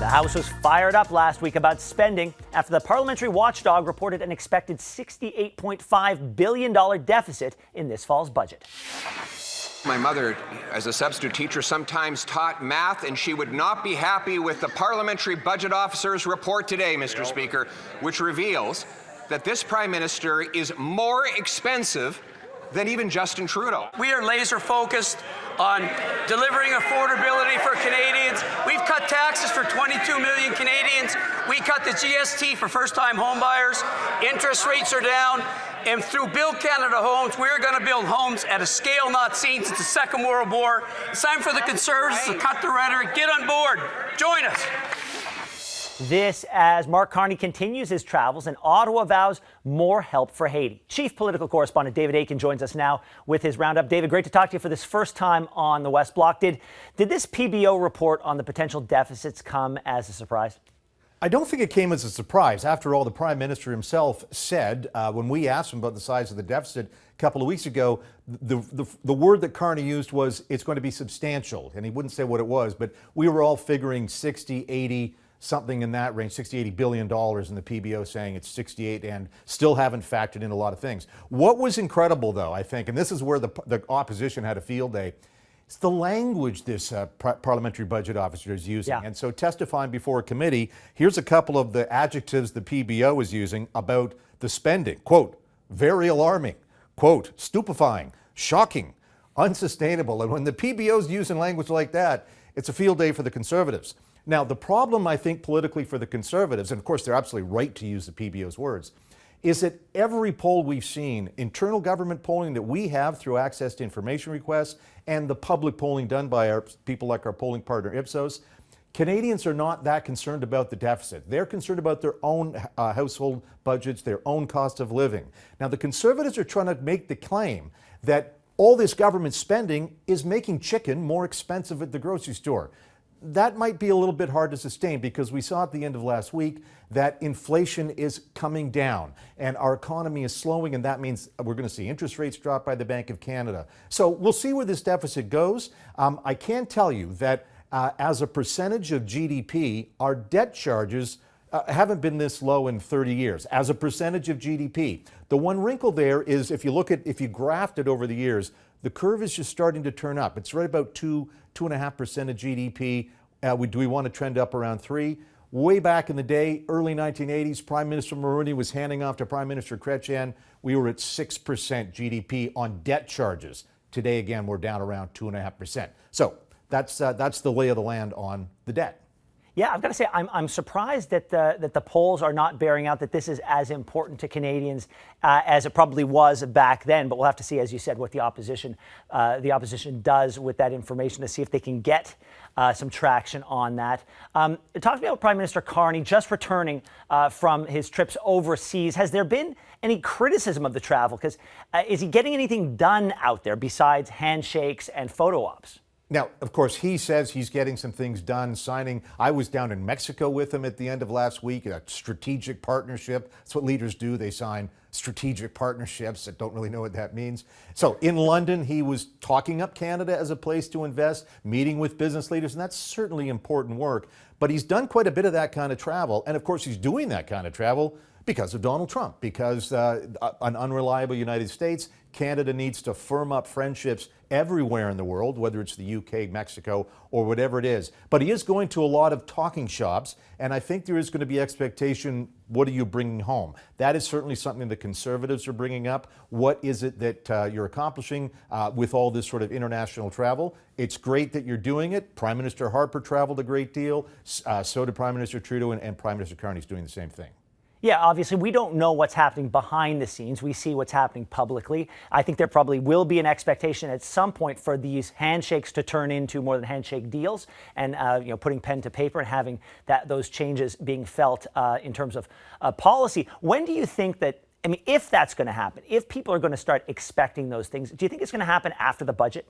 House was fired up last week about spending after the parliamentary watchdog reported an expected $68.5 billion deficit in this fall's budget. My mother, as a substitute teacher, sometimes taught math, and she would not be happy with the Parliamentary Budget Officer's report today, Mr. Speaker, which reveals that this Prime Minister is more expensive than even Justin Trudeau. We are laser focused on delivering affordability for Canadians. We've cut taxes for 22 million Canadians. We cut the GST for first-time homebuyers. Interest rates are down. And through Build Canada Homes, we're going to build homes at a scale not seen since the Second World War. It's time for the Conservatives to cut the rhetoric. Get on board. Join us. This as Mark Carney continues his travels and Ottawa vows more help for Haiti. Chief political correspondent David Akin joins us now with his roundup. David, great to talk to you for this first time on the West Block. Did this PBO report on the potential deficits come as a surprise? I don't think it came as a surprise. After all, the Prime Minister himself said, when we asked him about the size of the deficit a couple of weeks ago, the word that Carney used was it's going to be substantial. And he wouldn't say what it was, but we were all figuring 60, 80, something in that range, $60, $80 billion, in the PBO saying it's 68 and still haven't factored in a lot of things. What was incredible, though, I think, and this is where the opposition had a field day, it's the language this parliamentary budget officer is using. Yeah. And so testifying before a committee, here's a couple of the adjectives the PBO is using about the spending. Quote, very alarming. Quote, stupefying, shocking, unsustainable. And when the PBO is using language like that, it's a field day for the Conservatives. Now, the problem, I think, politically for the Conservatives, and of course they're absolutely right to use the PBO's words, is that every poll we've seen, internal government polling that we have through access to information requests and the public polling done by our people like our polling partner Ipsos, Canadians are not that concerned about the deficit. They're concerned about their own household budgets, their own cost of living. Now, the Conservatives are trying to make the claim that all this government spending is making chicken more expensive at the grocery store. That might be a little bit hard to sustain because we saw at the end of last week that inflation is coming down and our economy is slowing, and that means we're going to see interest rates drop by the Bank of Canada. So we'll see where this deficit goes. I can tell you that as a percentage of GDP, our debt charges haven't been this low in 30 years as a percentage of GDP. The one wrinkle there is if you graphed it over the years, the curve is just starting to turn up. It's right about 2.5% of GDP. Do we want to trend up around 3? Way back in the day, early 1980s, Prime Minister Mulroney was handing off to Prime Minister Chrétien. We were at 6% GDP on debt charges. Today, again, we're down around 2.5%. So that's the lay of the land on the debt. Yeah, I've got to say, I'm surprised that the polls are not bearing out that this is as important to Canadians as it probably was back then. But we'll have to see, as you said, what the opposition does with that information to see if they can get some traction on that. Talk about Prime Minister Carney just returning from his trips overseas. Has there been any criticism of the travel? Because is he getting anything done out there besides handshakes and photo ops? Now, of course, he says he's getting some things done, signing. I was down in Mexico with him at the end of last week, a strategic partnership. That's what leaders do. They sign strategic partnerships that don't really know what that means. So in London, he was talking up Canada as a place to invest, meeting with business leaders, and that's certainly important work. But he's done quite a bit of that kind of travel. And of course, he's doing that kind of travel because of Donald Trump, because an unreliable United States. Canada needs to firm up friendships everywhere in the world, whether it's the UK, Mexico, or whatever it is. But he is going to a lot of talking shops, and I think there is going to be expectation, what are you bringing home? That is certainly something the Conservatives are bringing up. What is it that you're accomplishing with all this sort of international travel? It's great that you're doing it. Prime Minister Harper traveled a great deal. So did Prime Minister Trudeau, and Prime Minister Carney is doing the same thing. Yeah, obviously, we don't know what's happening behind the scenes. We see what's happening publicly. I think there probably will be an expectation at some point for these handshakes to turn into more than handshake deals and, putting pen to paper and having those changes being felt in terms of policy. When do you think that, if that's going to happen, if people are going to start expecting those things, do you think it's going to happen after the budget?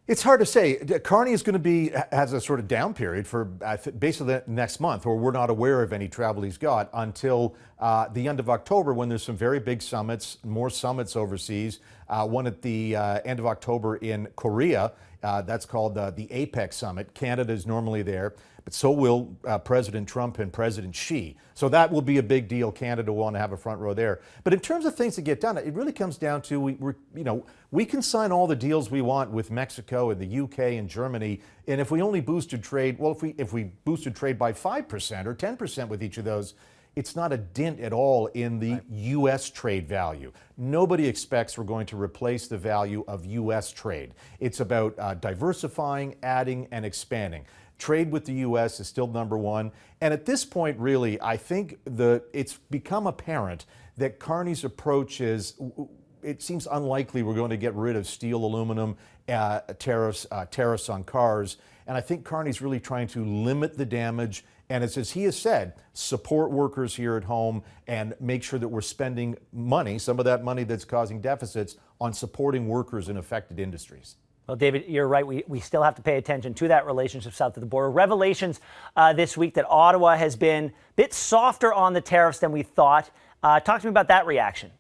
It's hard to say. Carney is going to has a sort of down period for basically next month, or we're not aware of any travel he's got until the end of October, when there's some very big summits, more summits overseas. one at the end of October in Korea. That's called the APEC Summit. Canada is normally there, but so will President Trump and President Xi. So that will be a big deal. Canada will want to have a front row there. But in terms of things to get done, it really comes down to we can sign all the deals we want with Mexico and the UK and Germany, and if we only boosted trade, well, if we boosted trade by 5% or 10% with each of those, it's not a dent at all in the U.S. trade value. Nobody expects we're going to replace the value of U.S. trade. It's about diversifying, adding, and expanding. Trade with the U.S. is still number one. And at this point, really, I think it's become apparent that Carney's approach is, it seems unlikely we're going to get rid of steel, aluminum, tariffs on cars. And I think Carney's really trying to limit the damage. And as he has said, support workers here at home and make sure that we're spending money, some of that money that's causing deficits, on supporting workers in affected industries. Well, David, you're right. We still have to pay attention to that relationship south of the border. Revelations this week that Ottawa has been a bit softer on the tariffs than we thought. Talk to me about that reaction.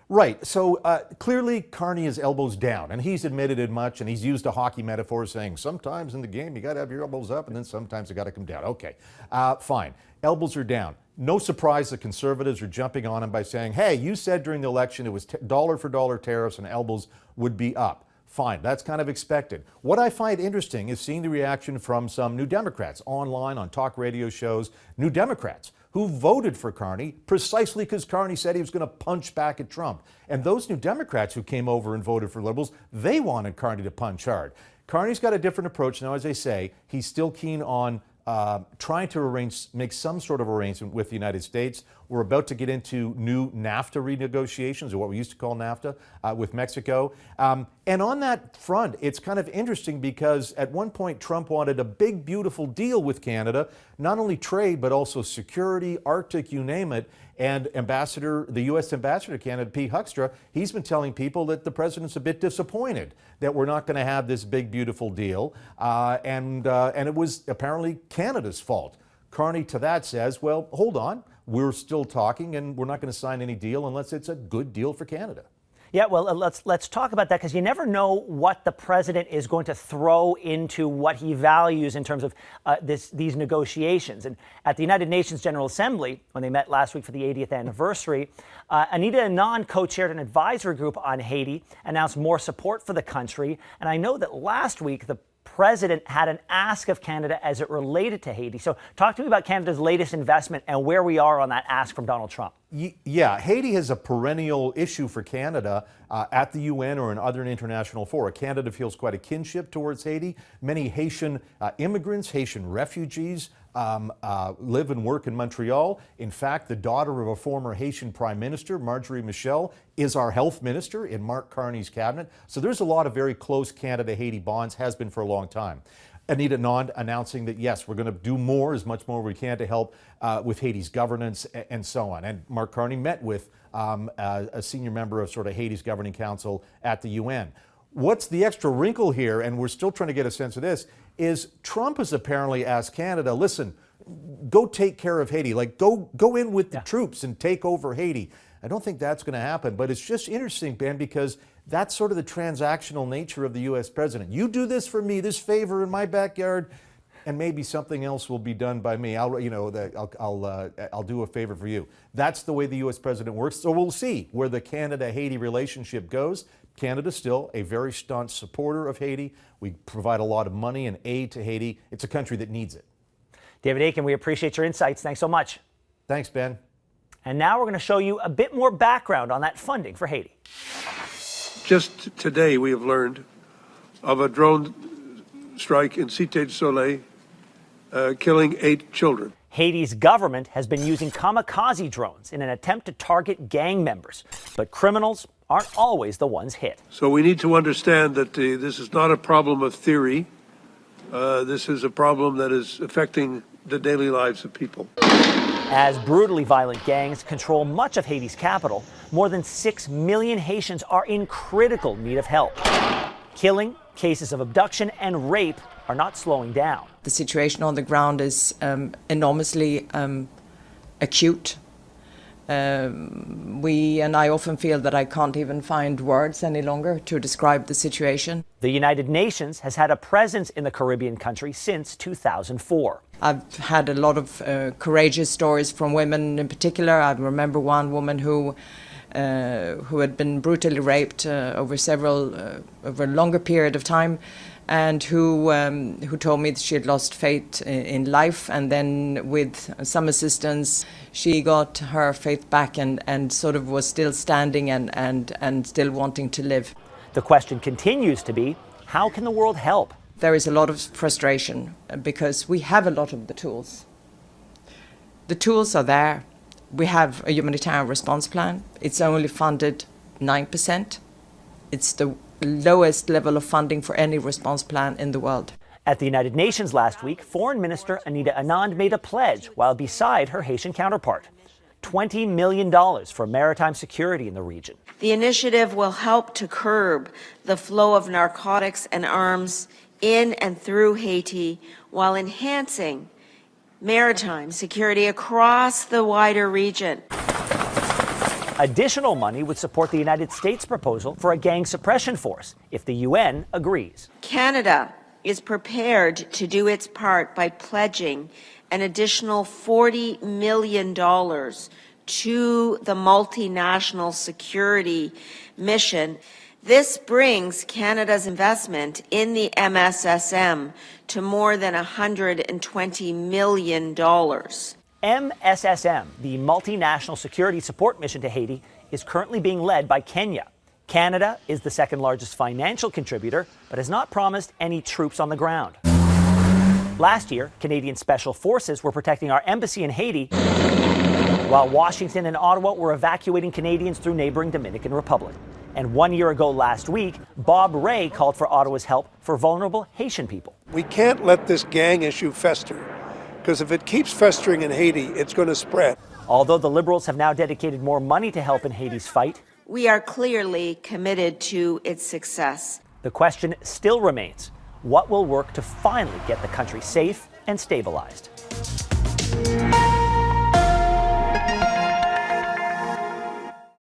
Right. So clearly Carney is elbows down, and he's admitted it much, and he's used a hockey metaphor saying sometimes in the game you got to have your elbows up and then sometimes you got to come down. Okay, fine. Elbows are down. No surprise the Conservatives are jumping on him by saying, hey, you said during the election it was dollar for dollar tariffs and elbows would be up. Fine, that's kind of expected. What I find interesting is seeing the reaction from some New Democrats online, on talk radio shows, New Democrats who voted for Carney precisely because Carney said he was going to punch back at Trump. And those New Democrats who came over and voted for Liberals, they wanted Carney to punch hard. Carney's got a different approach now, as I say. He's still keen on trying to make some sort of arrangement with the United States. We're about to get into new NAFTA renegotiations, or what we used to call NAFTA, with Mexico. And on that front, it's kind of interesting because at one point Trump wanted a big, beautiful deal with Canada, not only trade, but also security, Arctic, you name it. And the U.S. ambassador to Canada, Pete Huckstra, he's been telling people that the president's a bit disappointed that we're not going to have this big, beautiful deal. And it was apparently Canada's fault. Carney to that says, well, hold on, we're still talking and we're not going to sign any deal unless it's a good deal for Canada. Yeah, well, let's talk about that, because you never know what the president is going to throw into what he values in terms of these negotiations. And at the United Nations General Assembly, when they met last week for the 80th anniversary, Anita Anand co-chaired an advisory group on Haiti, announced more support for the country. And I know that last week the president had an ask of Canada as it related to Haiti. So talk to me about Canada's latest investment and where we are on that ask from Donald Trump. Yeah, Haiti is a perennial issue for Canada at the UN or in other international fora. Canada feels quite a kinship towards Haiti. Many Haitian immigrants, Haitian refugees live and work in Montreal. In fact, the daughter of a former Haitian Prime Minister, Marjorie Michel, is our health minister in Mark Carney's cabinet. So there's a lot of very close Canada-Haiti bonds, has been for a long time. Anita Anand announcing that, yes, we're going to do more, as much more we can, to help with Haiti's governance and so on. And Mark Carney met with a senior member of sort of Haiti's governing council at the UN. What's the extra wrinkle here, and we're still trying to get a sense of this, is Trump has apparently asked Canada, listen, go take care of Haiti. Like, go in with the troops and take over Haiti. I don't think that's going to happen, but it's just interesting, Ben, because that's sort of the transactional nature of the U.S. president. You do this for me, this favor in my backyard, and maybe something else will be done by me. I'll do a favor for you. That's the way the U.S. president works. So we'll see where the Canada-Haiti relationship goes. Canada's still a very staunch supporter of Haiti. We provide a lot of money and aid to Haiti. It's a country that needs it. David Akin, we appreciate your insights. Thanks so much. Thanks, Ben. And now we're going to show you a bit more background on that funding for Haiti. Just today, we have learned of a drone strike in Cité du Soleil, killing 8 children. Haiti's government has been using kamikaze drones in an attempt to target gang members, but criminals aren't always the ones hit. So we need to understand that this is not a problem of theory. This is a problem that is affecting the daily lives of people. As brutally violent gangs control much of Haiti's capital, more than 6 million Haitians are in critical need of help. Killing, cases of abduction, and rape are not slowing down. The situation on the ground is enormously acute. And I often feel that I can't even find words any longer to describe the situation. The United Nations has had a presence in the Caribbean country since 2004. I've had a lot of courageous stories from women in particular. I remember one woman who had been brutally raped over a longer period of time, and who told me that she had lost faith in life, and then with some assistance she got her faith back and sort of was still standing and still wanting to live. The question continues to be, how can the world help? There is a lot of frustration because we have a lot of the tools. The tools are there. We have a humanitarian response plan. It's only funded 9%. It's the lowest level of funding for any response plan in the world. At the United Nations last week, Foreign Minister Anita Anand made a pledge while beside her Haitian counterpart. $20 million for maritime security in the region. The initiative will help to curb the flow of narcotics and arms in and through Haiti while enhancing maritime security across the wider region. Additional money would support the United States proposal for a gang suppression force if the UN agrees. Canada is prepared to do its part by pledging an additional $40 million to the multinational security mission. This brings Canada's investment in the MSSM to more than $120 million. MSSM, the Multinational Security Support Mission to Haiti, is currently being led by Kenya. Canada is the second largest financial contributor, but has not promised any troops on the ground. Last year, Canadian Special Forces were protecting our embassy in Haiti, while Washington and Ottawa were evacuating Canadians through neighboring Dominican Republic. And 1 year ago last week, Bob Ray called for Ottawa's help for vulnerable Haitian people. We can't let this gang issue fester, because if it keeps festering in Haiti, it's going to spread. Although the Liberals have now dedicated more money to help in Haiti's fight, We are clearly committed to its success. the question still remains, what will work to finally get the country safe and stabilized?